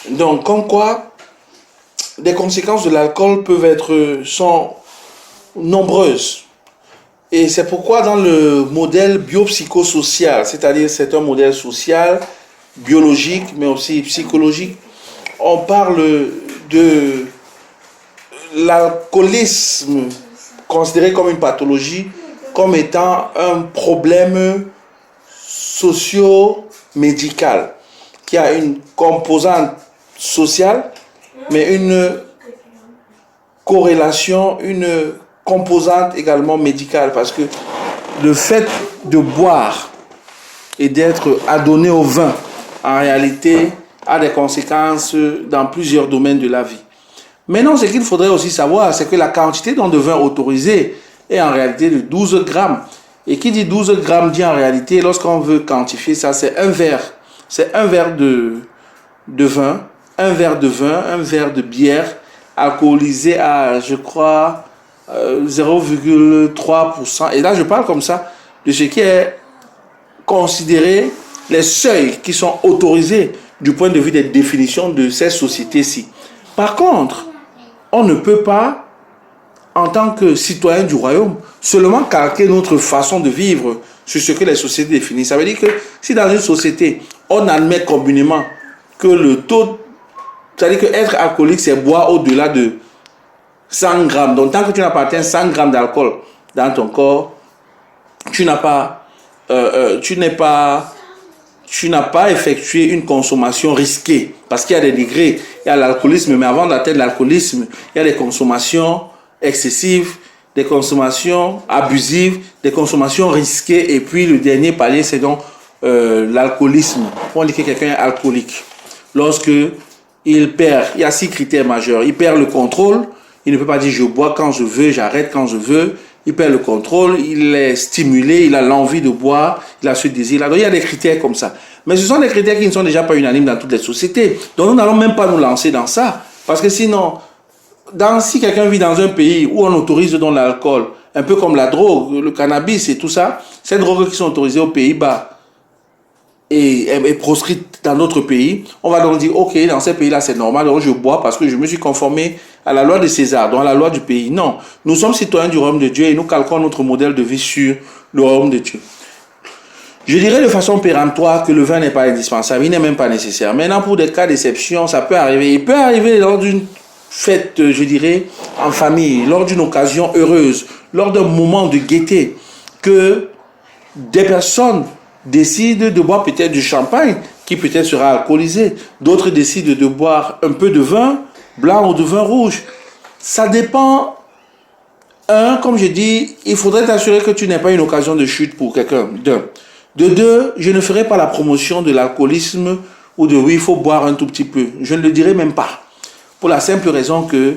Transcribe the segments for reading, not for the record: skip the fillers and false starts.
Donc, comme quoi, les conséquences de l'alcool sont nombreuses. Et c'est pourquoi dans le modèle biopsychosocial, c'est-à-dire c'est un modèle social, biologique, mais aussi psychologique, on parle de l'alcoolisme considéré comme une pathologie, comme étant un problème socio-médical qui a une composante sociale, mais une corrélation, une composante également médicale, parce que le fait de boire et d'être adonné au vin, en réalité, a des conséquences dans plusieurs domaines de la vie. Maintenant, ce qu'il faudrait aussi savoir, c'est que la quantité de vin autorisée est en réalité de 12 grammes. Et qui dit 12 grammes dit en réalité, lorsqu'on veut quantifier ça, c'est un verre. C'est un verre de vin, un verre de vin, un verre de bière alcoolisé à, je crois, 0,3%. Et là, je parle comme ça de ce qui est considéré les seuils qui sont autorisés du point de vue des définitions de ces sociétés-ci. Par contre, on ne peut pas, en tant que citoyen du royaume, seulement calquer notre façon de vivre sur ce que les sociétés définissent. Ça veut dire que si dans une société, on admet communément que le taux, c'est-à-dire que être alcoolique, c'est boire au-delà de 100 grammes. Donc, tant que tu n'as pas atteint 100 grammes d'alcool dans ton corps, tu n'as pas effectué une consommation risquée. Parce qu'il y a des degrés. Il y a l'alcoolisme, mais avant d'atteindre l'alcoolisme, il y a des consommations excessives, des consommations abusives, des consommations risquées. Et puis, le dernier palier, c'est donc l'alcoolisme. On dit que quelqu'un est alcoolique. Lorsque il perd, il y a 6 critères majeurs. Il perd le contrôle. Il ne peut pas dire je bois quand je veux, j'arrête quand je veux. Il perd le contrôle, il est stimulé, il a l'envie de boire, il a ce désir-là. Donc il y a des critères comme ça. Mais ce sont des critères qui ne sont déjà pas unanimes dans toutes les sociétés. Donc nous n'allons même pas nous lancer dans ça. Parce que sinon, si quelqu'un vit dans un pays où on autorise donc l'alcool, un peu comme la drogue, le cannabis et tout ça, ces drogues qui sont autorisées aux Pays-Bas et proscrites dans d'autres pays, on va donc dire, ok, dans ces pays-là c'est normal, donc je bois parce que je me suis conformé à la loi de César, donc à la loi du pays. Non, nous sommes citoyens du royaume de Dieu et nous calquons notre modèle de vie sur le royaume de Dieu. Je dirais de façon péremptoire que le vin n'est pas indispensable, il n'est même pas nécessaire. Maintenant, pour des cas d'exception, ça peut arriver. Il peut arriver lors d'une fête, je dirais, en famille, lors d'une occasion heureuse, lors d'un moment de gaieté, que des personnes décident de boire peut-être du champagne, qui peut-être sera alcoolisé. D'autres décident de boire un peu de vin blanc ou de vin rouge. Ça dépend. Comme je dis, il faudrait t'assurer que tu n'aies pas une occasion de chute pour quelqu'un. De deux, je ne ferai pas la promotion de l'alcoolisme ou de oui, il faut boire un tout petit peu. Je ne le dirai même pas. Pour la simple raison que,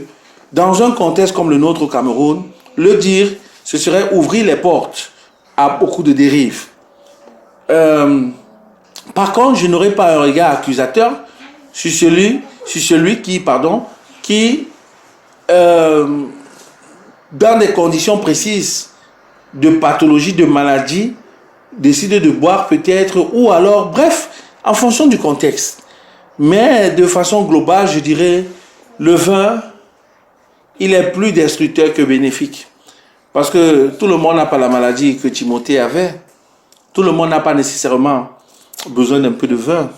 dans un contexte comme le nôtre au Cameroun, le dire, ce serait ouvrir les portes à beaucoup de dérives. Par contre, je n'aurai pas un regard accusateur sur celui qui, dans des conditions précises de pathologie, de maladie, décide de boire peut-être, ou alors, bref, en fonction du contexte. Mais de façon globale, je dirais, le vin, il est plus destructeur que bénéfique. Parce que tout le monde n'a pas la maladie que Timothée avait. Tout le monde n'a pas nécessairement besoin d'un peu de vin.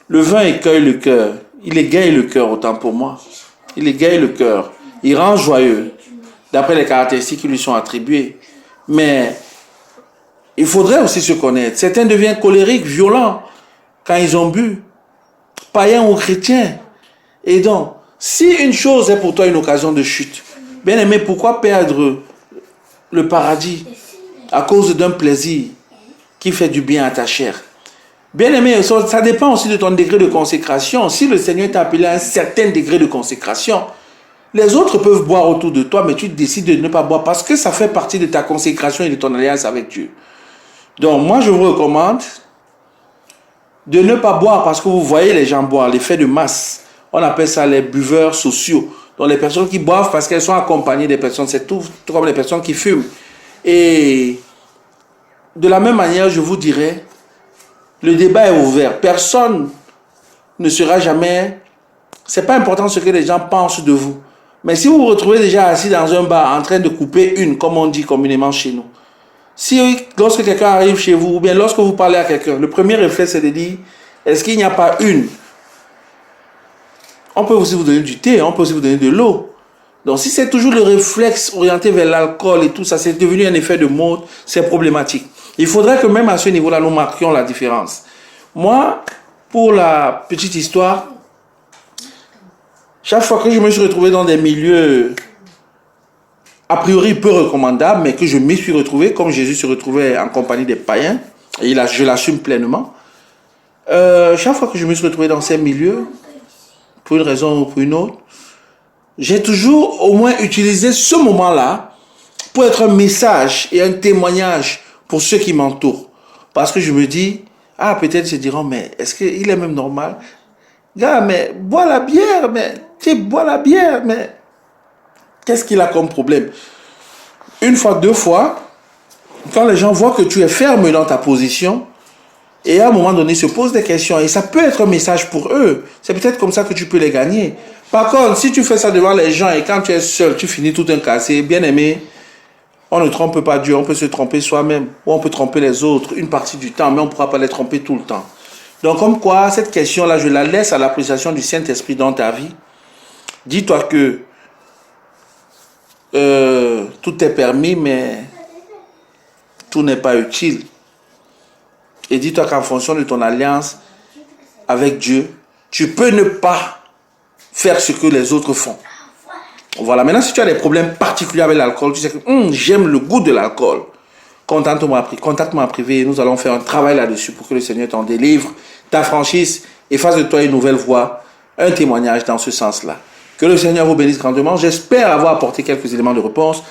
Le vin écueille le cœur. Il égaye le cœur, autant pour moi. Il égaye le cœur. Il rend joyeux, d'après les caractéristiques qui lui sont attribuées. Mais il faudrait aussi se connaître. Certains deviennent colériques, violents, quand ils ont bu. Païens ou chrétiens. Et donc, si une chose est pour toi une occasion de chute, bien aimé, pourquoi perdre le paradis à cause d'un plaisir qui fait du bien à ta chair? Bien aimé, ça dépend aussi de ton degré de consécration. Si le Seigneur t'a appelé à un certain degré de consécration, les autres peuvent boire autour de toi, mais tu décides de ne pas boire parce que ça fait partie de ta consécration et de ton alliance avec Dieu. Donc, moi, je vous recommande de ne pas boire parce que vous voyez les gens boire, l'effet de masse. On appelle ça les buveurs sociaux. Donc, les personnes qui boivent parce qu'elles sont accompagnées des personnes, c'est tout comme les personnes qui fument. Et de la même manière, je vous dirais, le débat est ouvert. Personne ne sera jamais... C'est pas important ce que les gens pensent de vous. Mais si vous vous retrouvez déjà assis dans un bar en train de couper une, comme on dit communément chez nous, si lorsque quelqu'un arrive chez vous, ou bien lorsque vous parlez à quelqu'un, le premier réflexe c'est de dire, est-ce qu'il n'y a pas une? On peut aussi vous donner du thé, on peut aussi vous donner de l'eau. Donc si c'est toujours le réflexe orienté vers l'alcool et tout ça, c'est devenu un effet de mode, c'est problématique. Il faudrait que même à ce niveau-là, nous marquions la différence. Moi, pour la petite histoire, chaque fois que je me suis retrouvé dans des milieux a priori peu recommandables, mais que je m'y suis retrouvé, comme Jésus se retrouvait en compagnie des païens, et je l'assume pleinement, chaque fois que je me suis retrouvé dans ces milieux, pour une raison ou pour une autre, j'ai toujours au moins utilisé ce moment-là pour être un message et un témoignage pour ceux qui m'entourent. Parce que je me dis, ah, peut-être ils se diront, mais est-ce qu'il est même normal? Gars, mais bois la bière, mais tu bois la bière, mais qu'est-ce qu'il a comme problème? Une fois, deux fois, quand les gens voient que tu es ferme dans ta position, et à un moment donné, ils se posent des questions, et ça peut être un message pour eux. C'est peut-être comme ça que tu peux les gagner. Par contre, si tu fais ça devant les gens, et quand tu es seul, tu finis tout un cassé, bien aimé, on ne trompe pas Dieu, on peut se tromper soi-même, ou on peut tromper les autres une partie du temps, mais on ne pourra pas les tromper tout le temps. Donc, comme quoi, cette question-là, je la laisse à l'appréciation du Saint-Esprit dans ta vie. Dis-toi que tout est permis, mais tout n'est pas utile. Et dis-toi qu'en fonction de ton alliance avec Dieu, tu peux ne pas faire ce que les autres font. Voilà, maintenant si tu as des problèmes particuliers avec l'alcool, tu sais que j'aime le goût de l'alcool, contacte-moi en privé et nous allons faire un travail là-dessus pour que le Seigneur t'en délivre, t'affranchisse et fasse de toi une nouvelle voie, un témoignage dans ce sens-là. Que le Seigneur vous bénisse grandement. J'espère avoir apporté quelques éléments de réponse.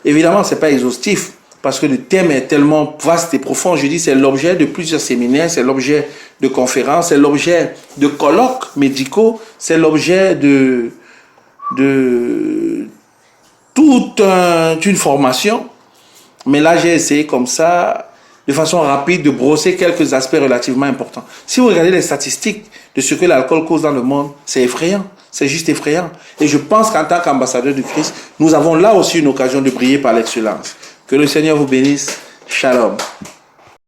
Évidemment, ce n'est pas exhaustif parce que le thème est tellement vaste et profond. Je dis c'est l'objet de plusieurs séminaires, c'est l'objet de conférences, c'est l'objet de colloques médicaux, c'est l'objet de toute une formation. Mais là, j'ai essayé comme ça, de façon rapide, de brosser quelques aspects relativement importants. Si vous regardez les statistiques de ce que l'alcool cause dans le monde, c'est effrayant. C'est juste effrayant. Et je pense qu'en tant qu'ambassadeur du Christ, nous avons là aussi une occasion de briller par l'excellence. Que le Seigneur vous bénisse. Shalom.